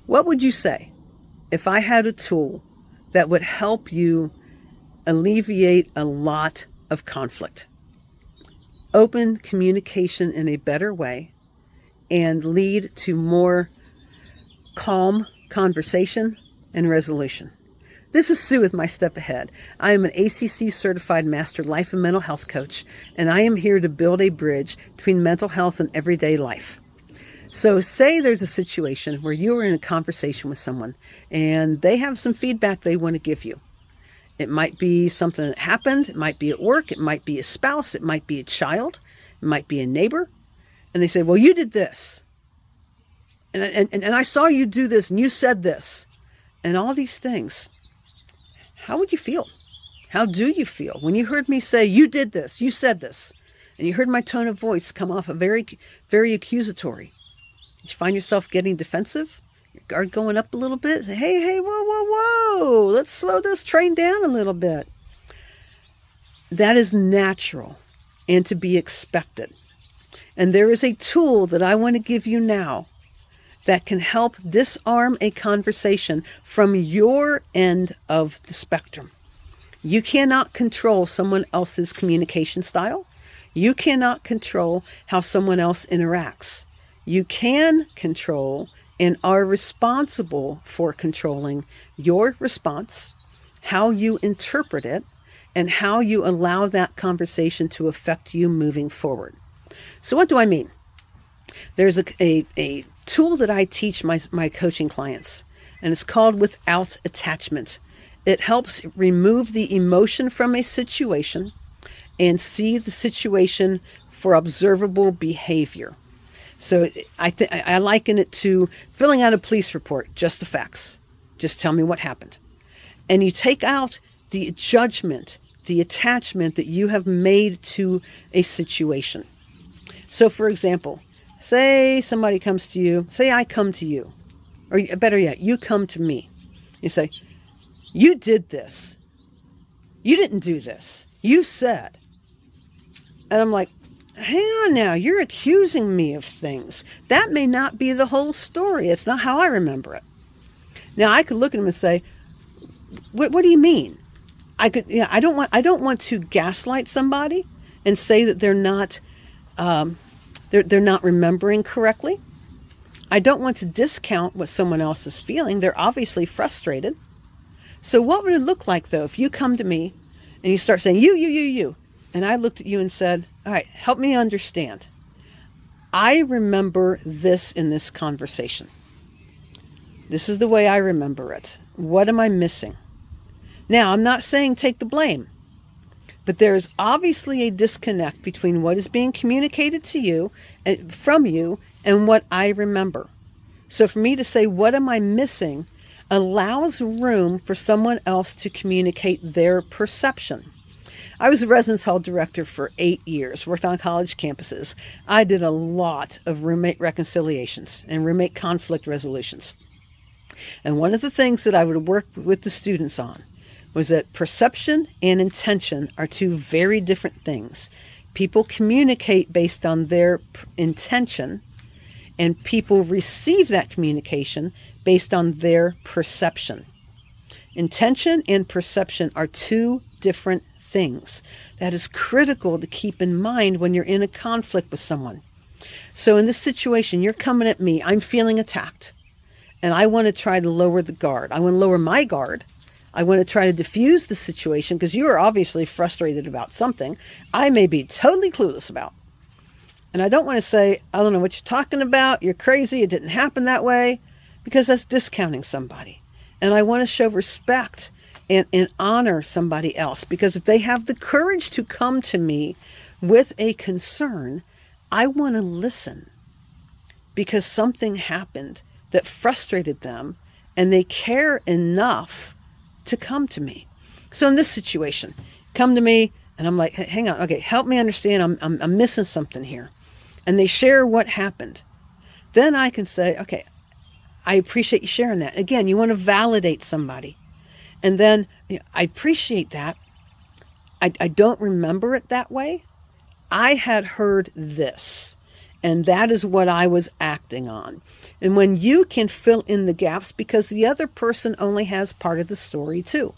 What would you say if I had a tool that would help you alleviate a lot of conflict, open communication in a better way, and lead to more calm conversation and resolution? This is Sue with My Step Ahead. I am an ACC certified master life and mental health coach, and I am here to build a bridge between mental health and everyday life. So say there's a situation where you are in a conversation with someone and they have some feedback they want to give you. It might be something that happened. It might be at work. It might be a spouse. It might be a child. It might be a neighbor. And they say, well, you did this. And I saw you do this and you said this and all these things. How would you feel? How do you feel when you heard me say, you did this, you said this, and you heard my tone of voice come off a very, very accusatory? Did you find yourself getting defensive? Your guard going up a little bit? Hey, whoa. Let's slow this train down a little bit. That is natural and to be expected. And there is a tool that I want to give you now that can help disarm a conversation from your end of the spectrum. You cannot control someone else's communication style. You cannot control how someone else interacts. You can control and are responsible for controlling your response, how you interpret it, and how you allow that conversation to affect you moving forward. So what do I mean? There's a tool that I teach my coaching clients, and it's called Without Attachment. It helps remove the emotion from a situation and see the situation for observable behavior. So I liken it to filling out a police report, just the facts. Just tell me what happened. And you take out the judgment, the attachment that you have made to a situation. So for example, say somebody comes to you, say I come to you, or better yet, you come to me. You say, you did this. You didn't do this. You said. And I'm like, hang on now, you're accusing me of things. That may not be the whole story. It's not how I remember it. Now I could look at him and say, what do you mean? I don't want to gaslight somebody and say that they're not remembering correctly. I don't want to discount what someone else is feeling. They're obviously frustrated. So what would it look like though if you come to me and you start saying you, and I looked at you and said, all right, help me understand. I remember this in this conversation. This is the way I remember it. What am I missing? Now, I'm not saying take the blame, but there is obviously a disconnect between what is being communicated to you and from you and what I remember. So for me to say, what am I missing, allows room for someone else to communicate their perception. I was a residence hall director for 8 years, worked on college campuses. I did a lot of roommate reconciliations and roommate conflict resolutions. And one of the things that I would work with the students on was that perception and intention are two very different things. People communicate based on their intention, and people receive that communication based on their perception. Intention and perception are two different things. That is critical to keep in mind when you're in a conflict with someone. So in this situation, you're coming at me, I'm feeling attacked, and I want to try to lower the guard. I want to lower my guard. I want to try to diffuse the situation because you are obviously frustrated about something I may be totally clueless about. And I don't want to say, I don't know what you're talking about, you're crazy, it didn't happen that way, because that's discounting somebody. And I want to show respect and honor somebody else, because if they have the courage to come to me with a concern, I want to listen because something happened that frustrated them and they care enough to come to me. So in this situation, come to me and I'm like, hey, hang on, okay, help me understand, I'm missing something here. And they share what happened. Then I can say, okay, I appreciate you sharing that. Again, you want to validate somebody. And then, I appreciate that. I don't remember it that way. I had heard this. And that is what I was acting on. And when you can fill in the gaps, because the other person only has part of the story too.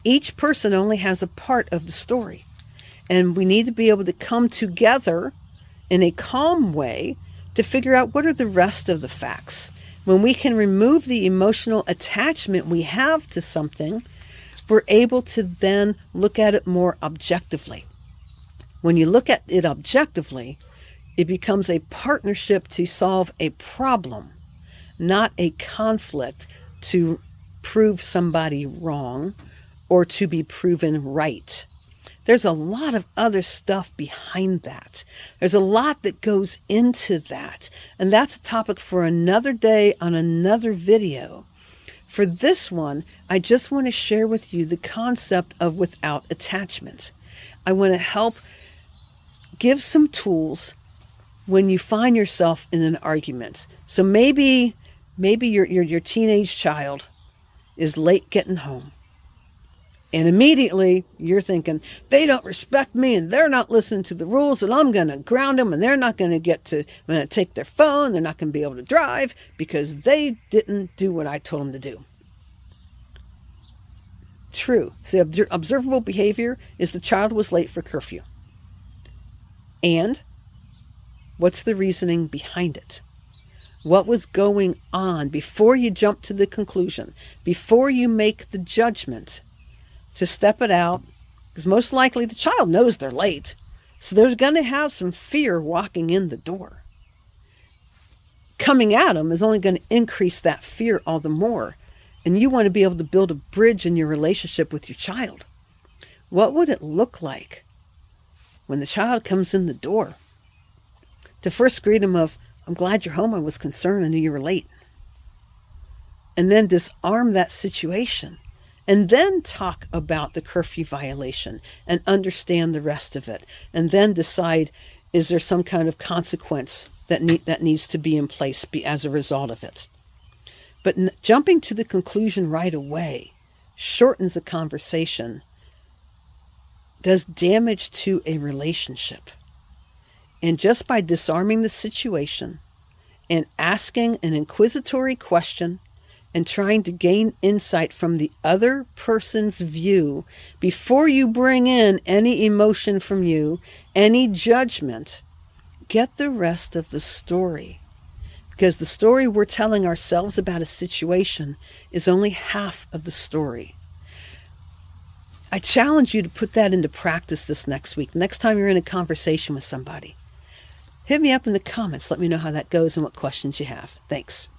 Each person only has a part of the story. And we need to be able to come together in a calm way to figure out what are the rest of the facts. When we can remove the emotional attachment we have to something, we're able to then look at it more objectively. When you look at it objectively, it becomes a partnership to solve a problem, not a conflict to prove somebody wrong or to be proven right. There's a lot of other stuff behind that. There's a lot that goes into that. And that's a topic for another day on another video. For this one, I just want to share with you the concept of without attachment. I want to help give some tools when you find yourself in an argument. So maybe your teenage child is late getting home. And immediately you're thinking, they don't respect me and they're not listening to the rules and I'm going to ground them and they're not going to I'm going to take their phone. They're not going to be able to drive because they didn't do what I told them to do. True. So observable behavior is the child was late for curfew. And what's the reasoning behind it? What was going on before you jump to the conclusion, before you make the judgment to step it out? Because most likely the child knows they're late. So there's going to have some fear walking in the door. Coming at them is only going to increase that fear all the more. And you want to be able to build a bridge in your relationship with your child. What would it look like when the child comes in the door to first greet him of, I'm glad you're home. I was concerned. I knew you were late. And then disarm that situation. And then talk about the curfew violation and understand the rest of it. And then decide, is there some kind of consequence that needs to be in place as a result of it? But jumping to the conclusion right away shortens the conversation, does damage to a relationship. And just by disarming the situation and asking an inquisitory question and trying to gain insight from the other person's view before you bring in any emotion from you, any judgment, get the rest of the story. Because the story we're telling ourselves about a situation is only half of the story. I challenge you to put that into practice this next week. Next time you're in a conversation with somebody, hit me up in the comments. Let me know how that goes and what questions you have. Thanks.